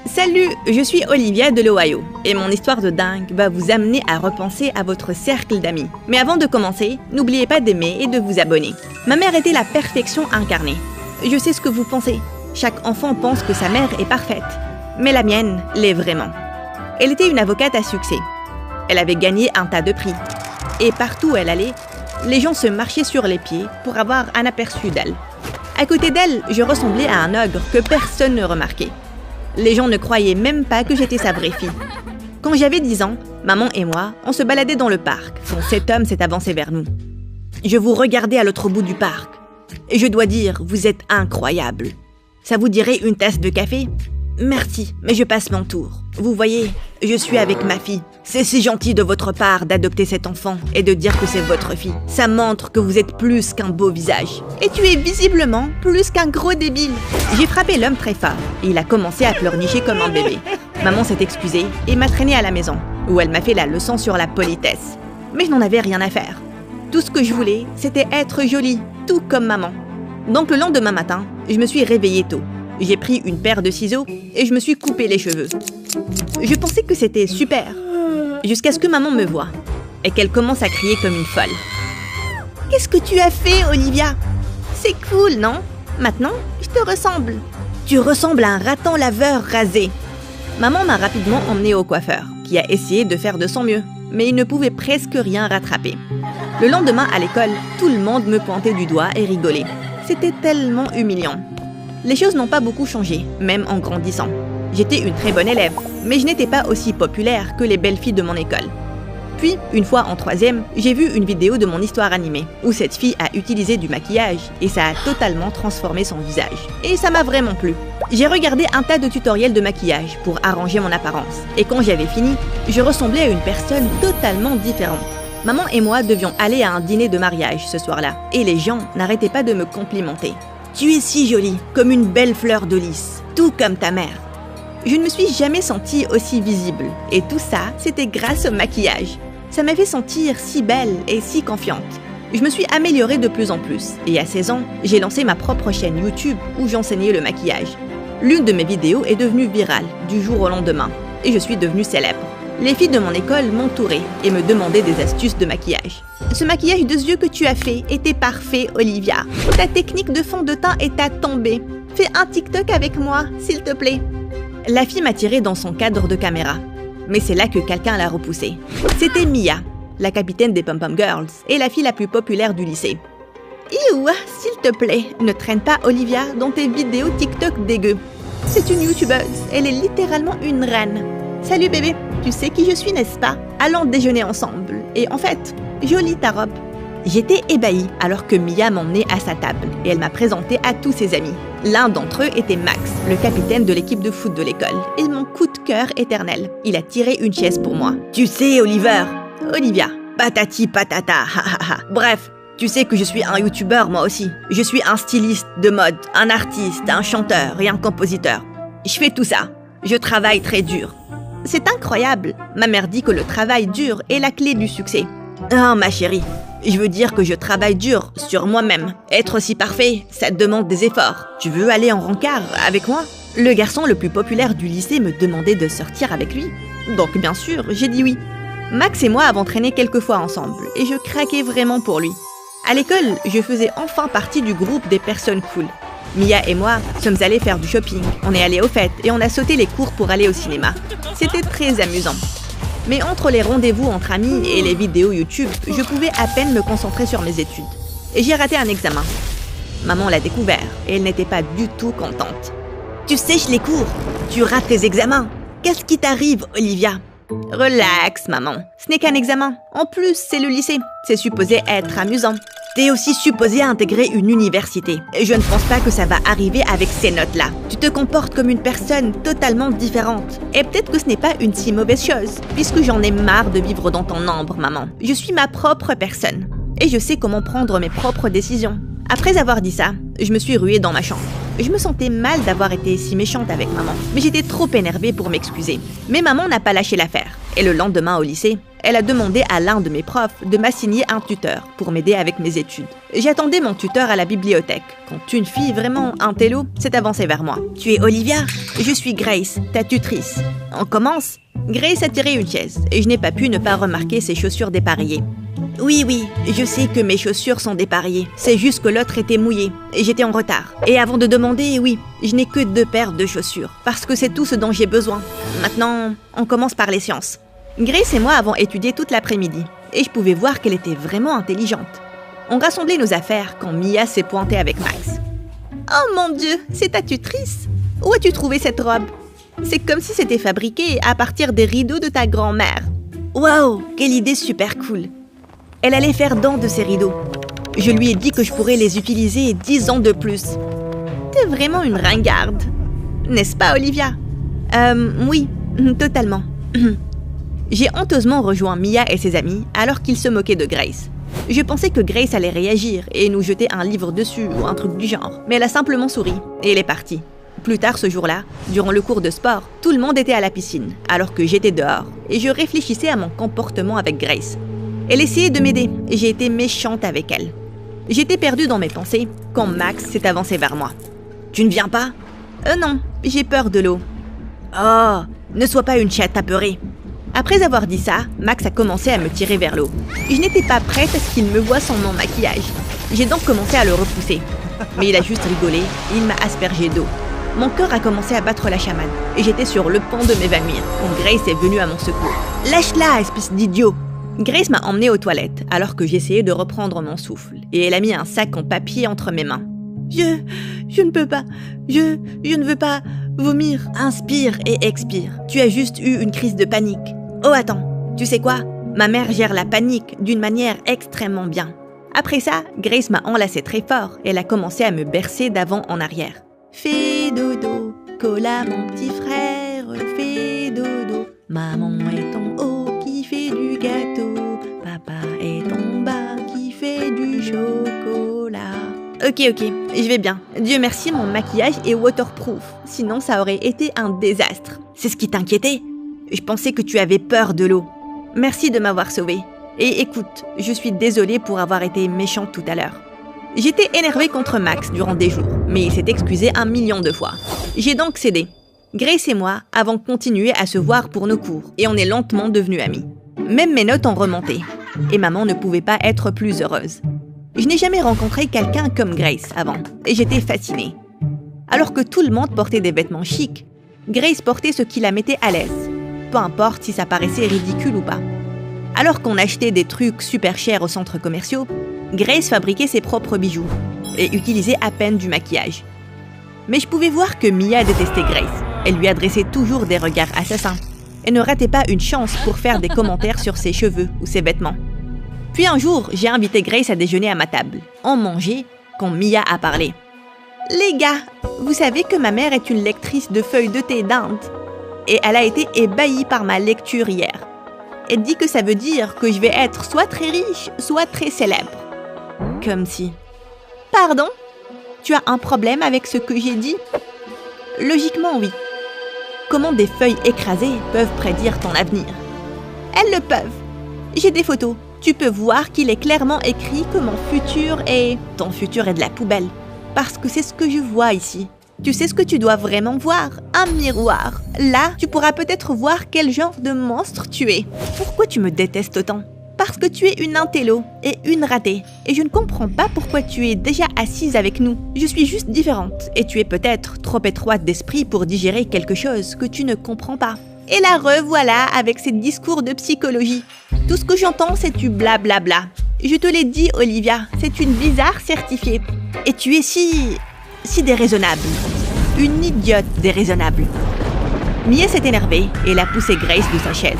Salut, je suis Olivia de l'Ohio et mon histoire de dingue va vous amener à repenser à votre cercle d'amis. Mais avant de commencer, n'oubliez pas d'aimer et de vous abonner. Ma mère était la perfection incarnée. Je sais ce que vous pensez. Chaque enfant pense que sa mère est parfaite. Mais la mienne l'est vraiment. Elle était une avocate à succès. Elle avait gagné un tas de prix. Et partout où elle allait, les gens se marchaient sur les pieds pour avoir un aperçu d'elle. À côté d'elle, je ressemblais à un ogre que personne ne remarquait. Les gens ne croyaient même pas que j'étais sa vraie fille. Quand j'avais 10 ans, maman et moi, on se baladait dans le parc quand cet homme s'est avancé vers nous. Je vous regardais à l'autre bout du parc. Et je dois dire, vous êtes incroyable. Ça vous dirait une tasse de café ? Merci, mais je passe mon tour. Vous voyez, je suis avec ma fille. C'est si gentil de votre part d'adopter cet enfant et de dire que c'est votre fille. Ça montre que vous êtes plus qu'un beau visage. Et tu es visiblement plus qu'un gros débile. J'ai frappé l'homme très fort et il a commencé à pleurnicher comme un bébé. Maman s'est excusée et m'a traîné à la maison, où elle m'a fait la leçon sur la politesse. Mais je n'en avais rien à faire. Tout ce que je voulais, c'était être jolie, tout comme maman. Donc le lendemain matin, je me suis réveillée tôt. J'ai pris une paire de ciseaux et je me suis coupé les cheveux. Je pensais que c'était super, jusqu'à ce que maman me voie et qu'elle commence à crier comme une folle. « Qu'est-ce que tu as fait, Olivia ? C'est cool, non ? Maintenant, je te ressemble. Tu ressembles à un raton laveur rasé. » Maman m'a rapidement emmenée au coiffeur, qui a essayé de faire de son mieux, mais il ne pouvait presque rien rattraper. Le lendemain, à l'école, tout le monde me pointait du doigt et rigolait. C'était tellement humiliant. Les choses n'ont pas beaucoup changé, même en grandissant. J'étais une très bonne élève, mais je n'étais pas aussi populaire que les belles filles de mon école. Puis, une fois en 3e, j'ai vu une vidéo de mon histoire animée, où cette fille a utilisé du maquillage et ça a totalement transformé son visage. Et ça m'a vraiment plu. J'ai regardé un tas de tutoriels de maquillage pour arranger mon apparence. Et quand j'avais fini, je ressemblais à une personne totalement différente. Maman et moi devions aller à un dîner de mariage ce soir-là, et les gens n'arrêtaient pas de me complimenter. Tu es si jolie, comme une belle fleur de lys, tout comme ta mère. Je ne me suis jamais sentie aussi visible, et tout ça, c'était grâce au maquillage. Ça m'a fait sentir si belle et si confiante. Je me suis améliorée de plus en plus, et à 16 ans, j'ai lancé ma propre chaîne YouTube où j'enseignais le maquillage. L'une de mes vidéos est devenue virale, du jour au lendemain, et je suis devenue célèbre. Les filles de mon école m'entouraient et me demandaient des astuces de maquillage. Ce maquillage de yeux que tu as fait était parfait, Olivia. Ta technique de fond de teint est à tomber. Fais un TikTok avec moi, s'il te plaît. La fille m'a tirée dans son cadre de caméra. Mais c'est là que quelqu'un l'a repoussée. C'était Mia, la capitaine des Pom Pom Girls et la fille la plus populaire du lycée. Iouh, s'il te plaît, ne traîne pas Olivia dans tes vidéos TikTok dégueu. C'est une youtubeuse, elle est littéralement une reine. Salut bébé, tu sais qui je suis, n'est-ce pas? Allons déjeuner ensemble. Et en fait, jolie ta robe. J'étais ébahie alors que Mia m'emmenait à sa table et elle m'a présenté à tous ses amis. L'un d'entre eux était Max, le capitaine de l'équipe de foot de l'école, et mon coup de cœur éternel. Il a tiré une chaise pour moi. Tu sais, Olivia, patati patata, ha. Bref, tu sais que je suis un youtubeur moi aussi. Je suis un styliste de mode, un artiste, un chanteur et un compositeur. Je fais tout ça. Je travaille très dur. C'est incroyable. Ma mère dit que le travail dur est la clé du succès. Ah, ma chérie, je veux dire que je travaille dur sur moi-même. Être si parfait, ça demande des efforts. Tu veux aller en rencard avec moi? Le garçon le plus populaire du lycée me demandait de sortir avec lui. Donc bien sûr, j'ai dit oui. Max et moi avons traîné quelques fois ensemble et je craquais vraiment pour lui. À l'école, je faisais enfin partie du groupe des personnes cool. Mia et moi sommes allés faire du shopping, on est allés aux fêtes et on a sauté les cours pour aller au cinéma. C'était très amusant. Mais entre les rendez-vous entre amis et les vidéos YouTube, je pouvais à peine me concentrer sur mes études. Et j'ai raté un examen. Maman l'a découvert et elle n'était pas du tout contente. Tu sèches les cours, tu rates tes examens. Qu'est-ce qui t'arrive, Olivia? Relax, maman. Ce n'est qu'un examen. En plus, c'est le lycée. C'est supposé être amusant. T'es aussi supposé intégrer une université. Et je ne pense pas que ça va arriver avec ces notes-là. Tu te comportes comme une personne totalement différente. Et peut-être que ce n'est pas une si mauvaise chose, puisque j'en ai marre de vivre dans ton ombre, maman. Je suis ma propre personne. Et je sais comment prendre mes propres décisions. Après avoir dit ça, je me suis ruée dans ma chambre. Je me sentais mal d'avoir été si méchante avec maman, mais j'étais trop énervée pour m'excuser. Mais maman n'a pas lâché l'affaire. Et le lendemain au lycée, elle a demandé à l'un de mes profs de m'assigner un tuteur pour m'aider avec mes études. J'attendais mon tuteur à la bibliothèque, quand une fille vraiment intello s'est avancée vers moi. « Tu es Olivia ? Je suis Grace, ta tutrice. On commence ?» Grace a tiré une chaise, et je n'ai pas pu ne pas remarquer ses chaussures dépareillées. « Oui, je sais que mes chaussures sont dépareillées. C'est juste que l'autre était mouillée, et j'étais en retard. Et avant de demander, oui, je n'ai que 2 paires de chaussures, parce que c'est tout ce dont j'ai besoin. Maintenant, on commence par les sciences. » Grace et moi avons étudié toute l'après-midi, et je pouvais voir qu'elle était vraiment intelligente. On rassemblait nos affaires quand Mia s'est pointée avec Max. « Oh mon Dieu, c'est ta tutrice! Où as-tu trouvé cette robe? C'est comme si c'était fabriqué à partir des rideaux de ta grand-mère. Waouh, quelle idée super cool! Elle allait faire don de ces rideaux. Je lui ai dit que je pourrais les utiliser 10 ans de plus. T'es vraiment une ringarde, n'est-ce pas, Olivia? Oui, totalement. J'ai honteusement rejoint Mia et ses amis alors qu'ils se moquaient de Grace. Je pensais que Grace allait réagir et nous jeter un livre dessus ou un truc du genre, mais elle a simplement souri et elle est partie. Plus tard ce jour-là, durant le cours de sport, tout le monde était à la piscine, alors que j'étais dehors, et je réfléchissais à mon comportement avec Grace. Elle essayait de m'aider, et j'ai été méchante avec elle. J'étais perdue dans mes pensées quand Max s'est avancé vers moi. « Tu ne viens pas ?»« Non, j'ai peur de l'eau. »« Oh, ne sois pas une chatte apeurée. » Après avoir dit ça, Max a commencé à me tirer vers l'eau. Je n'étais pas prête à ce qu'il me voie sans mon maquillage. J'ai donc commencé à le repousser. Mais il a juste rigolé et il m'a aspergé d'eau. Mon cœur a commencé à battre la chamade et j'étais sur le pont de m'évanouir quand Grace est venue à mon secours. « Lâche-la, espèce d'idiot !» Grace m'a emmenée aux toilettes alors que j'essayais de reprendre mon souffle et elle a mis un sac en papier entre mes mains. Je ne peux pas. Je ne veux pas vomir. Inspire et expire. Tu as juste eu une crise de panique. Oh attends, tu sais quoi? Ma mère gère la panique d'une manière extrêmement bien. Après ça, Grace m'a enlacé très fort et elle a commencé à me bercer d'avant en arrière. Fais dodo, cola mon petit frère, fais dodo. Maman est en haut qui fait du gâteau, papa est en bas qui fait du chocolat. Ok, je vais bien. Dieu merci, mon maquillage est waterproof, sinon ça aurait été un désastre. C'est ce qui t'inquiétait? Je pensais que tu avais peur de l'eau. Merci de m'avoir sauvée. Et écoute, je suis désolée pour avoir été méchante tout à l'heure. J'étais énervée contre Max durant des jours, mais il s'est excusé 1 million de fois. J'ai donc cédé. Grace et moi avons continué à se voir pour nos cours, et on est lentement devenus amis. Même mes notes ont remonté, et maman ne pouvait pas être plus heureuse. Je n'ai jamais rencontré quelqu'un comme Grace avant, et j'étais fascinée. Alors que tout le monde portait des vêtements chics, Grace portait ce qui la mettait à l'aise, peu importe si ça paraissait ridicule ou pas. Alors qu'on achetait des trucs super chers aux centres commerciaux, Grace fabriquait ses propres bijoux et utilisait à peine du maquillage. Mais je pouvais voir que Mia détestait Grace. Elle lui adressait toujours des regards assassins et ne ratait pas une chance pour faire des commentaires sur ses cheveux ou ses vêtements. Puis un jour, j'ai invité Grace à déjeuner à ma table. On mangeait quand Mia a parlé. « Les gars, vous savez que ma mère est une lectrice de feuilles de thé d'Inde et elle a été ébahie par ma lecture hier. Elle dit que ça veut dire que je vais être soit très riche, soit très célèbre. » Comme si... « Pardon? Tu as un problème avec ce que j'ai dit? » Logiquement, oui. Comment des feuilles écrasées peuvent prédire ton avenir? Elles le peuvent. J'ai des photos. Tu peux voir qu'il est clairement écrit que mon futur est... Ton futur est de la poubelle. Parce que c'est ce que je vois ici. Tu sais ce que tu dois vraiment voir? Un miroir. Là, tu pourras peut-être voir quel genre de monstre tu es. Pourquoi tu me détestes autant? Parce que tu es une intello et une ratée. Et je ne comprends pas pourquoi tu es déjà assise avec nous. Je suis juste différente. Et tu es peut-être trop étroite d'esprit pour digérer quelque chose que tu ne comprends pas. Et la revoilà avec ses discours de psychologie. Tout ce que j'entends, c'est du blablabla. Je te l'ai dit, Olivia, c'est une bizarre certifiée. Et tu es si déraisonnable. Une idiote déraisonnable. Mia s'est énervée et elle a poussé Grace de sa chaise.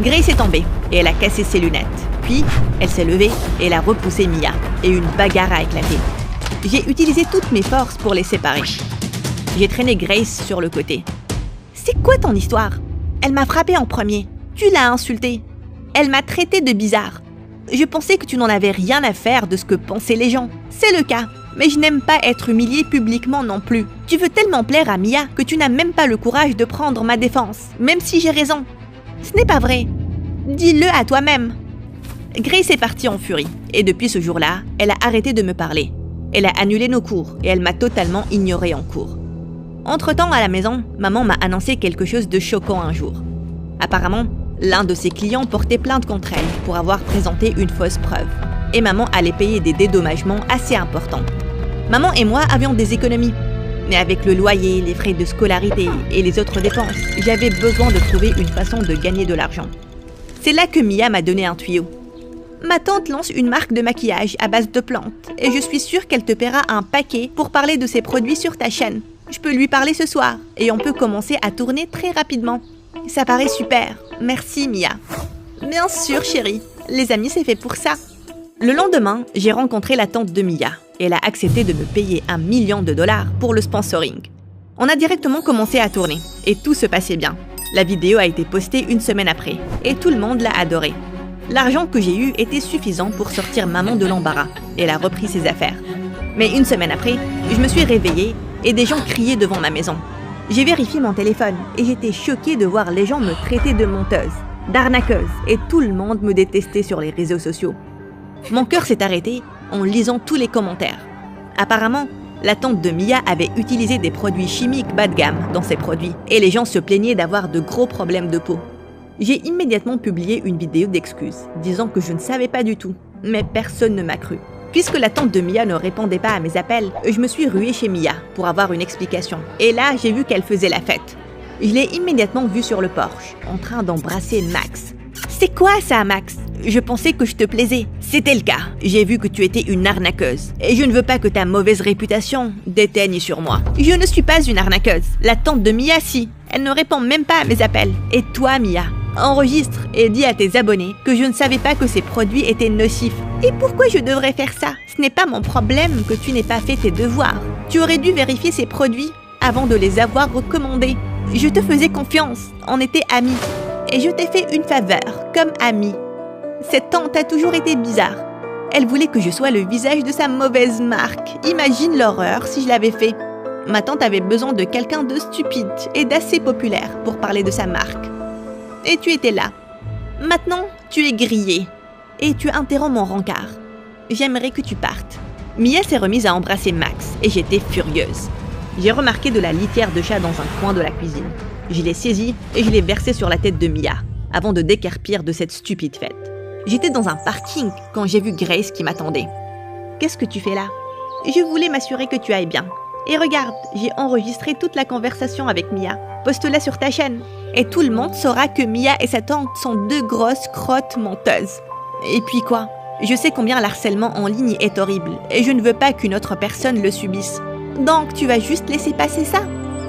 Grace est tombée et elle a cassé ses lunettes. Puis, elle s'est levée et elle a repoussé Mia et une bagarre a éclaté. J'ai utilisé toutes mes forces pour les séparer. J'ai traîné Grace sur le côté. C'est quoi ton histoire? Elle m'a frappée en premier. Tu l'as insultée. Elle m'a traité de bizarre. Je pensais que tu n'en avais rien à faire de ce que pensaient les gens. C'est le cas. Mais je n'aime pas être humiliée publiquement non plus. Tu veux tellement plaire à Mia que tu n'as même pas le courage de prendre ma défense, même si j'ai raison. Ce n'est pas vrai. Dis-le à toi-même. Grace est partie en furie, et depuis ce jour-là, elle a arrêté de me parler. Elle a annulé nos cours, et elle m'a totalement ignorée en cours. Entre-temps, à la maison, maman m'a annoncé quelque chose de choquant un jour. Apparemment, l'un de ses clients portait plainte contre elle pour avoir présenté une fausse preuve. Et maman allait payer des dédommagements assez importants. Maman et moi avions des économies. Mais avec le loyer, les frais de scolarité et les autres dépenses, j'avais besoin de trouver une façon de gagner de l'argent. C'est là que Mia m'a donné un tuyau. Ma tante lance une marque de maquillage à base de plantes et je suis sûre qu'elle te paiera un paquet pour parler de ses produits sur ta chaîne. Je peux lui parler ce soir et on peut commencer à tourner très rapidement. Ça paraît super. Merci Mia. Bien sûr chérie, les amis c'est fait pour ça. Le lendemain, j'ai rencontré la tante de Mia et elle a accepté de me payer $1 million pour le sponsoring. On a directement commencé à tourner et tout se passait bien. La vidéo a été postée une semaine après et tout le monde l'a adorée. L'argent que j'ai eu était suffisant pour sortir maman de l'embarras et elle a repris ses affaires. Mais une semaine après, je me suis réveillée et des gens criaient devant ma maison. J'ai vérifié mon téléphone et j'étais choquée de voir les gens me traiter de menteuse, d'arnaqueuse et tout le monde me détestait sur les réseaux sociaux. Mon cœur s'est arrêté en lisant tous les commentaires. Apparemment, la tante de Mia avait utilisé des produits chimiques bas de gamme dans ses produits et les gens se plaignaient d'avoir de gros problèmes de peau. J'ai immédiatement publié une vidéo d'excuses, disant que je ne savais pas du tout, mais personne ne m'a cru. Puisque la tante de Mia ne répondait pas à mes appels, je me suis ruée chez Mia pour avoir une explication. Et là, j'ai vu qu'elle faisait la fête. Je l'ai immédiatement vue sur le porche, en train d'embrasser Max. « C'est quoi ça, Max ? Je pensais que je te plaisais. » C'était le cas. J'ai vu que tu étais une arnaqueuse. Et je ne veux pas que ta mauvaise réputation déteigne sur moi. Je ne suis pas une arnaqueuse. La tante de Mia, si. Elle ne répond même pas à mes appels. Et toi, Mia, enregistre et dis à tes abonnés que je ne savais pas que ces produits étaient nocifs. Et pourquoi je devrais faire ça? Ce n'est pas mon problème que tu n'aies pas fait tes devoirs. Tu aurais dû vérifier ces produits avant de les avoir recommandés. Je te faisais confiance, on était amis. Et je t'ai fait une faveur, comme amie. Cette tante a toujours été bizarre. Elle voulait que je sois le visage de sa mauvaise marque. Imagine l'horreur si je l'avais fait. Ma tante avait besoin de quelqu'un de stupide et d'assez populaire pour parler de sa marque. Et tu étais là. Maintenant, tu es grillée. Et tu interromps mon rencard. J'aimerais que tu partes. Mia s'est remise à embrasser Max et j'étais furieuse. J'ai remarqué de la litière de chat dans un coin de la cuisine. Je l'ai saisie et je l'ai versée sur la tête de Mia, avant de décarpir de cette stupide fête. J'étais dans un parking quand j'ai vu Grace qui m'attendait. « Qu'est-ce que tu fais là ?»« Je voulais m'assurer que tu ailles bien. Et regarde, j'ai enregistré toute la conversation avec Mia. Poste-la sur ta chaîne. Et tout le monde saura que Mia et sa tante sont deux grosses crottes menteuses. Et puis quoi ? Je sais combien l'harcèlement en ligne est horrible et je ne veux pas qu'une autre personne le subisse. Donc tu vas juste laisser passer ça ?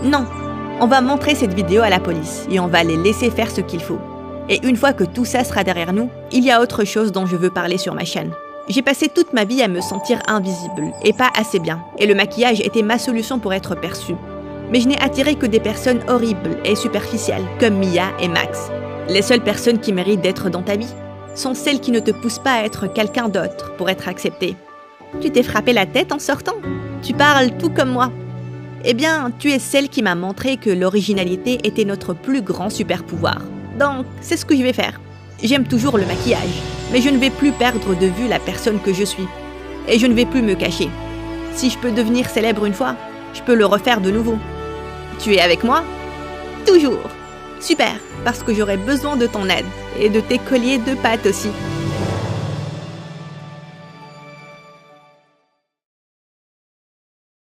Non. On va montrer cette vidéo à la police et on va les laisser faire ce qu'il faut. Et une fois que tout ça sera derrière nous, il y a autre chose dont je veux parler sur ma chaîne. J'ai passé toute ma vie à me sentir invisible et pas assez bien, et le maquillage était ma solution pour être perçue. Mais je n'ai attiré que des personnes horribles et superficielles, comme Mia et Max. Les seules personnes qui méritent d'être dans ta vie sont celles qui ne te poussent pas à être quelqu'un d'autre pour être accepté. Tu t'es frappé la tête en sortant ? Tu parles tout comme moi. Eh bien, tu es celle qui m'a montré que l'originalité était notre plus grand super pouvoir. Donc, c'est ce que je vais faire. J'aime toujours le maquillage, mais je ne vais plus perdre de vue la personne que je suis. Et je ne vais plus me cacher. Si je peux devenir célèbre une fois, je peux le refaire de nouveau. Tu es avec moi ? Toujours. Super, parce que j'aurai besoin de ton aide et de tes colliers de pâtes aussi.